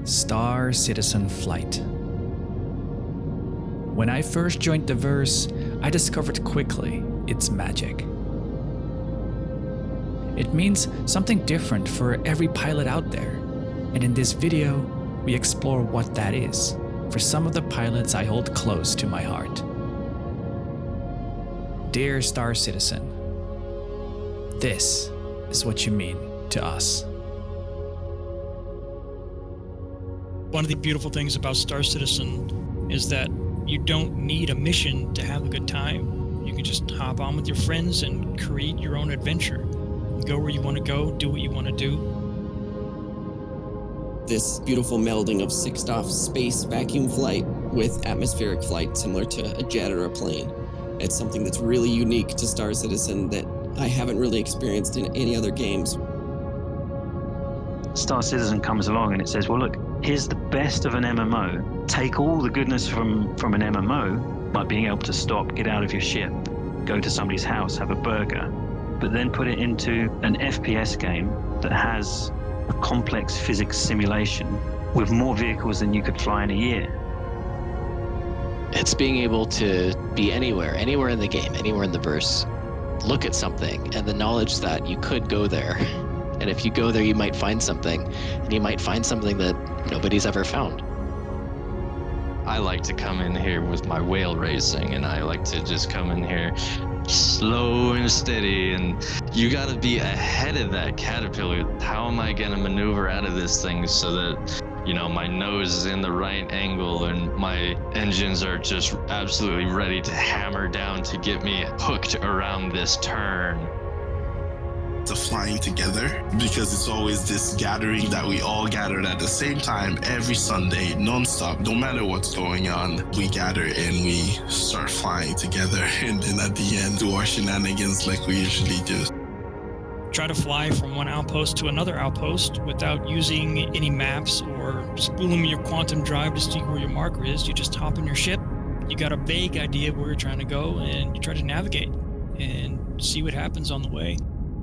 Star Citizen Flight. When I first joined the verse, I discovered quickly its magic. It means something different for every pilot out there, and in this video, we explore what that is for some of the pilots I hold close to my heart. Dear Star Citizen, this is what you mean to us. One of the beautiful things about Star Citizen is that you don't need a mission to have a good time. You can just hop on with your friends and create your own adventure. Go where you want to go, do what you want to do. This beautiful melding of sixth-off space vacuum flight with atmospheric flight similar to a jet or a plane. It's something that's really unique to Star Citizen that I haven't really experienced in any other games. Star Citizen comes along and it says, well, look, here's the best of an MMO. Take all the goodness from an MMO, like being able to stop, get out of your ship, go to somebody's house, have a burger, but then put it into an FPS game that has a complex physics simulation with more vehicles than you could fly in a year. It's being able to be anywhere in the game, anywhere in the verse, look at something, and the knowledge that you could go there. And if you go there, you might find something, and you might find something that nobody's ever found. I like to come in here with my whale racing, and I like to just come in here slow and steady, and you got to be ahead of that caterpillar. How am I going to maneuver out of this thing so that, my nose is in the right angle and my engines are just absolutely ready to hammer down to get me hooked around this turn? The flying together, because it's always this gathering that we all gathered at the same time every Sunday, non-stop, no matter what's going on. We gather and we start flying together, and then at the end do our shenanigans like we usually do. Try to fly from one outpost to another outpost without using any maps or spooling your quantum drive to see where your marker is. You just hop in your ship, you got a vague idea of where you're trying to go, and you try to navigate and see what happens on the way.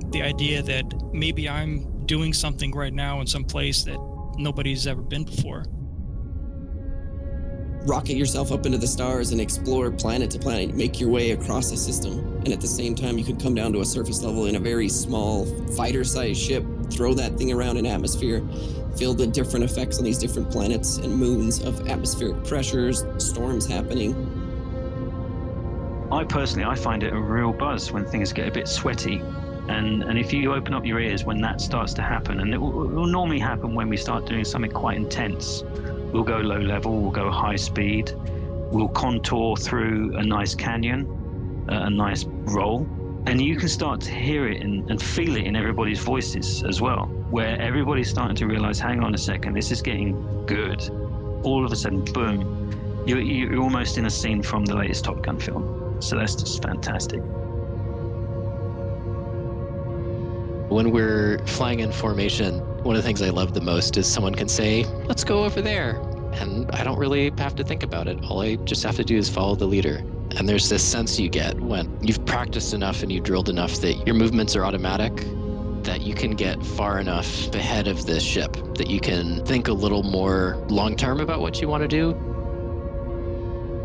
The idea that maybe I'm doing something right now in some place that nobody's ever been before. Rocket yourself up into the stars and explore planet to planet, make your way across a system. And at the same time, you can come down to a surface level in a very small fighter-sized ship, throw that thing around in atmosphere, feel the different effects on these different planets and moons of atmospheric pressures, storms happening. I find it a real buzz when things get a bit sweaty. And if you open up your ears when that starts to happen, and it will normally happen when we start doing something quite intense. We'll go low level, we'll go high speed, we'll contour through a nice canyon, a nice roll, and you can start to hear it and feel it in everybody's voices as well, where everybody's starting to realize, hang on a second, this is getting good. All of a sudden, boom, you're almost in a scene from the latest Top Gun film. So that's just fantastic. When we're flying in formation, one of the things I love the most is someone can say, let's go over there. And I don't really have to think about it. All I just have to do is follow the leader. And there's this sense you get when you've practiced enough and you've drilled enough that your movements are automatic, that you can get far enough ahead of this ship, that you can think a little more long-term about what you want to do.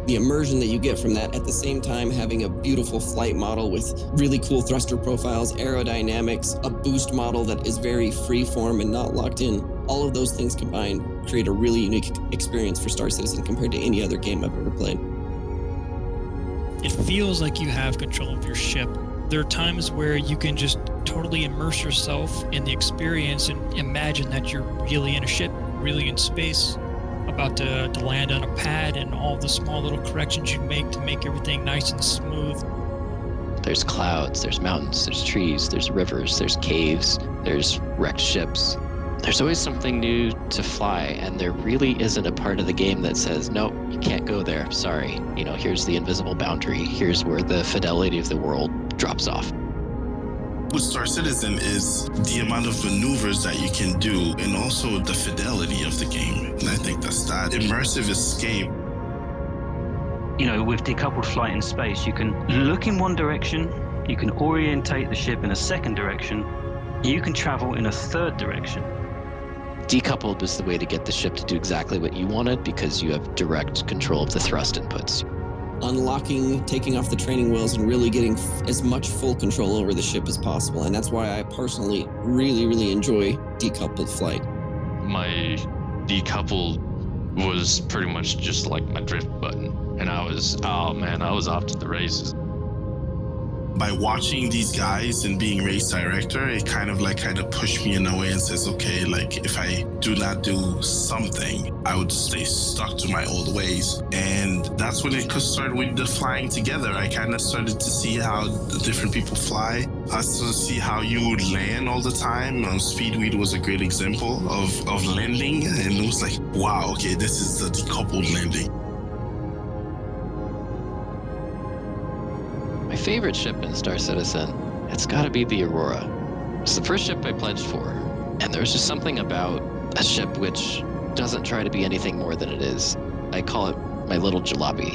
The immersion that you get from that, at the same time having a beautiful flight model with really cool thruster profiles, aerodynamics, a boost model that is very free-form and not locked in. All of those things combined create a really unique experience for Star Citizen compared to any other game I've ever played. It feels like you have control of your ship. There are times where you can just totally immerse yourself in the experience and imagine that you're really in a ship, really in space, about to land on a pad, and all the small little corrections you make to make everything nice and smooth. There's clouds, there's mountains, there's trees, there's rivers, there's caves, there's wrecked ships. There's always something new to fly, and there really isn't a part of the game that says, nope, you can't go there, sorry. Here's the invisible boundary, here's where the fidelity of the world drops off. With Star Citizen is the amount of maneuvers that you can do, and also the fidelity of the game. And I think that's that immersive escape. With decoupled flight in space, you can look in one direction, you can orientate the ship in a second direction, you can travel in a third direction. Decoupled was the way to get the ship to do exactly what you wanted because you have direct control of the thrust inputs. Unlocking, taking off the training wheels, and really getting as much full control over the ship as possible. And that's why I personally really enjoy decoupled flight. My decoupled was pretty much just like my drift button. And I was off to the races. By watching these guys and being race director, it kind of pushed me in a way and says, okay, like if I do not do something, I would stay stuck to my old ways. And that's when it started with the flying together. I kind of started to see how the different people fly. I started to see how you would land all the time. Speedweed was a great example of landing. And it was like, wow, okay, this is the decoupled landing. My favorite ship in Star Citizen, it's gotta be the Aurora. It's the first ship I pledged for, and there's just something about a ship which doesn't try to be anything more than it is. I call it my little jalopy.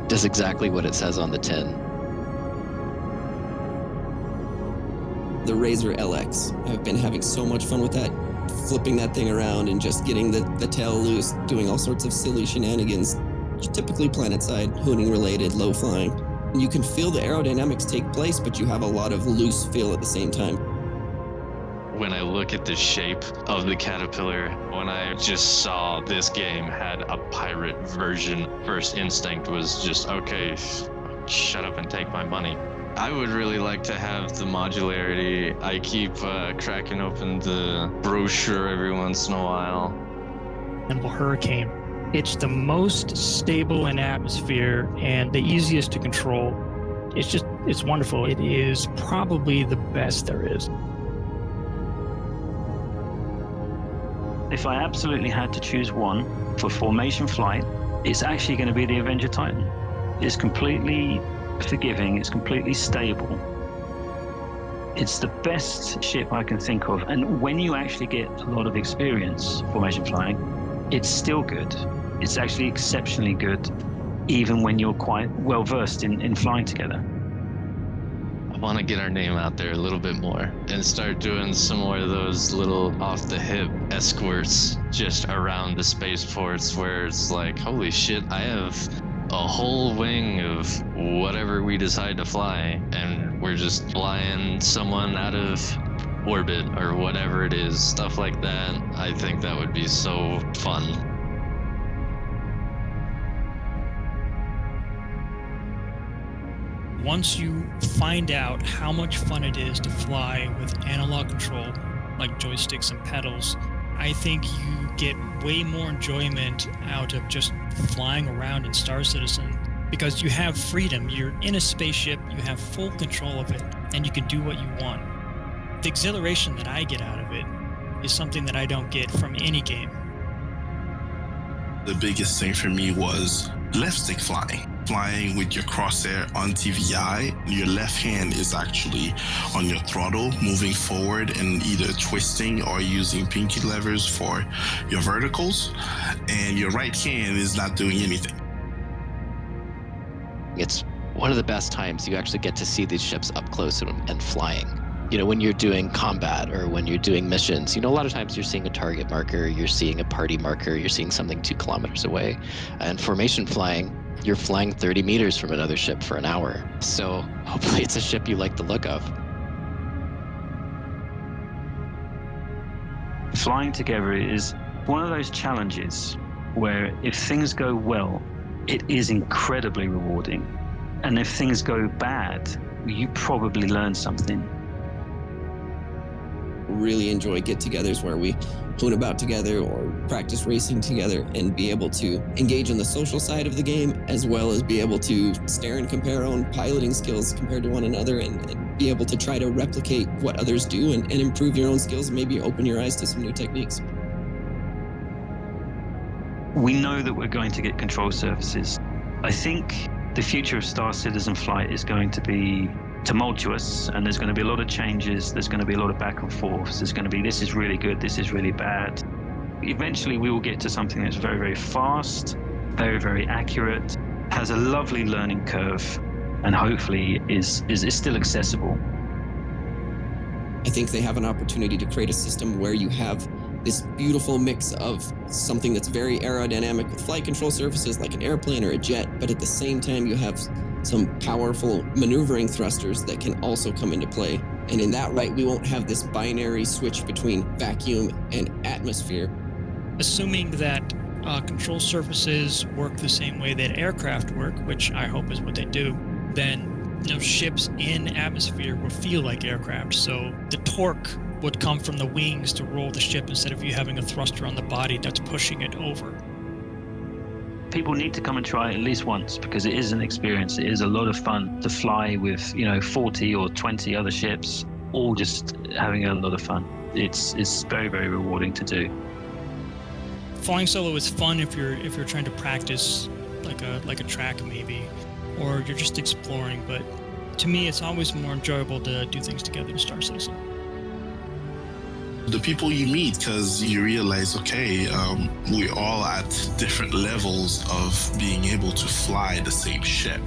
It does exactly what it says on the tin. The Razor LX. I've been having so much fun with that, flipping that thing around and just getting the tail loose, doing all sorts of silly shenanigans, typically planet side, hooning related, low flying. You can feel the aerodynamics take place, but you have a lot of loose feel at the same time. When I look at the shape of the Caterpillar, when I just saw this game had a pirate version, first instinct was just, okay, shut up and take my money. I would really like to have the modularity. I keep cracking open the brochure every once in a while. And Hurricane. It's the most stable in atmosphere and the easiest to control. It's wonderful. It is probably the best there is. If I absolutely had to choose one for formation flight, it's actually going to be the Avenger Titan. It's completely forgiving, it's completely stable. It's the best ship I can think of. And when you actually get a lot of experience formation flying, it's still good. It's actually exceptionally good, even when you're quite well versed in flying together. I want to get our name out there a little bit more and start doing some more of those little off the hip escorts just around the spaceports where it's like, holy shit, I have a whole wing of whatever we decide to fly, and we're just flying someone out of orbit or whatever it is, stuff like that. I think that would be so fun. Once you find out how much fun it is to fly with analog control, like joysticks and pedals, I think you get way more enjoyment out of just flying around in Star Citizen because you have freedom. You're in a spaceship, you have full control of it, and you can do what you want. The exhilaration that I get out of it is something that I don't get from any game. The biggest thing for me was left stick flying. Flying with your crosshair on TVI, your left hand is actually on your throttle, moving forward and either twisting or using pinky levers for your verticals, and your right hand is not doing anything. It's one of the best times you actually get to see these ships up close and flying. You know, when you're doing combat or when you're doing missions, you know, a lot of times you're seeing a target marker, you're seeing a party marker, you're seeing something 2 kilometers away. And formation flying, you're flying 30 meters from another ship for an hour. So hopefully it's a ship you like the look of. Flying together is one of those challenges where if things go well, it is incredibly rewarding. And if things go bad, you probably learn something. Really enjoy get-togethers where we hoon about together or practice racing together and be able to engage in the social side of the game, as well as be able to stare and compare our own piloting skills compared to one another and be able to try to replicate what others do and improve your own skills and maybe open your eyes to some new techniques. We know that we're going to get control surfaces. I think the future of Star Citizen flight is going to be tumultuous, and there's going to be a lot of changes. There's going to be a lot of back and forth. There's going to be, this is really good, this is really bad. Eventually we will get to something that's very, very fast, very, very accurate, has a lovely learning curve, and hopefully is still accessible. I think they have an opportunity to create a system where you have this beautiful mix of something that's very aerodynamic with flight control surfaces like an airplane or a jet, but at the same time you have some powerful maneuvering thrusters that can also come into play. And in that right, we won't have this binary switch between vacuum and atmosphere. Assuming that control surfaces work the same way that aircraft work, which I hope is what they do, then ships in atmosphere will feel like aircraft. So the torque would come from the wings to roll the ship instead of you having a thruster on the body that's pushing it over. People need to come and try it at least once because it is an experience. It is a lot of fun to fly with 40 or 20 other ships, all just having a lot of fun. It's very, very rewarding to do. Flying solo is fun if you're trying to practice like a track maybe, or you're just exploring. But to me, it's always more enjoyable to do things together in Star Citizen. The people you meet, because you realize, okay, we're all at different levels of being able to fly the same ship.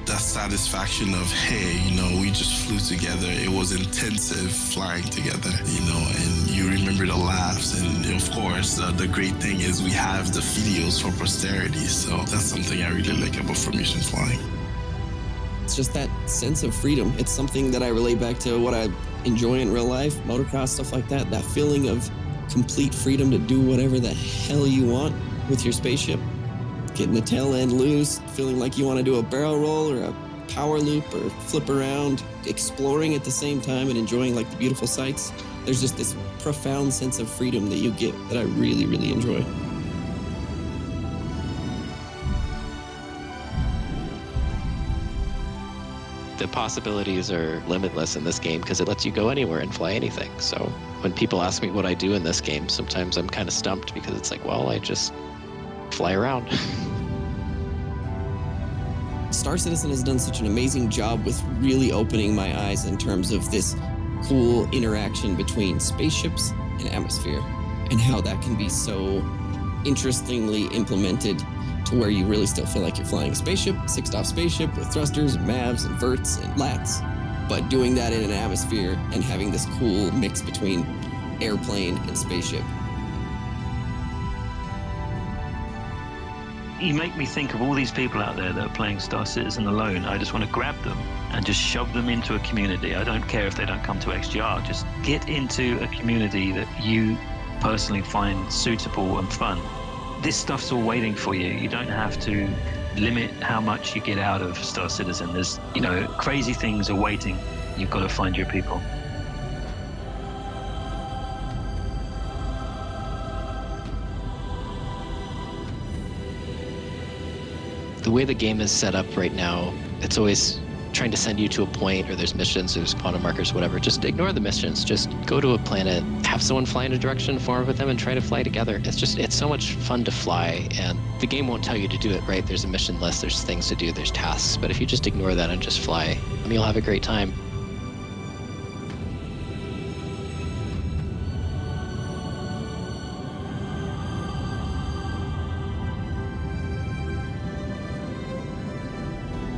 That satisfaction of, hey, we just flew together. It was intensive flying together, and you remember the laughs. And of course, the great thing is we have the videos for posterity. So that's something I really like about formation flying. It's just that sense of freedom. It's something that I relate back to what I enjoy in real life, motocross, stuff like that. That feeling of complete freedom to do whatever the hell you want with your spaceship. Getting the tail end loose, feeling like you want to do a barrel roll or a power loop or flip around, exploring at the same time and enjoying like the beautiful sights. There's just this profound sense of freedom that you get that I really, really enjoy. The possibilities are limitless in this game because it lets you go anywhere and fly anything. So when people ask me what I do in this game, sometimes I'm kind of stumped because it's like, well, I just fly around. Star Citizen has done such an amazing job with really opening my eyes in terms of this cool interaction between spaceships and atmosphere and how that can be so interestingly implemented to where you really still feel like you're flying a spaceship, six-stop spaceship with thrusters and MAVs and verts and lats, but doing that in an atmosphere and having this cool mix between airplane and spaceship. You make me think of all these people out there that are playing Star Citizen alone. I just want to grab them and just shove them into a community. I don't care if they don't come to XGR. Just get into a community that you personally find suitable and fun. This stuff's all waiting for you. You don't have to limit how much you get out of Star Citizen. There's, crazy things are waiting. You've got to find your people. The way the game is set up right now, it's always trying to send you to a point, or there's missions, there's quantum markers, whatever. Just ignore the missions. Just go to a planet, have someone fly in a direction, form with them, and try to fly together. It's so much fun to fly, and the game won't tell you to do it, right? There's a mission list, there's things to do, there's tasks. But if you just ignore that and just fly, you'll have a great time.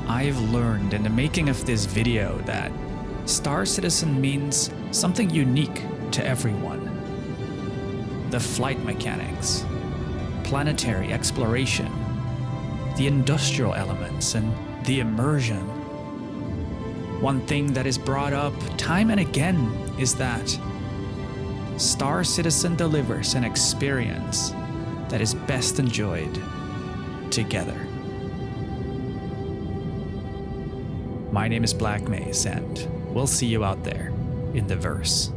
I've learned in the making of this video that Star Citizen means something unique to everyone. The flight mechanics, planetary exploration, the industrial elements, and the immersion. One thing that is brought up time and again is that Star Citizen delivers an experience that is best enjoyed together. My name is Black Maze, and we'll see you out there in the verse.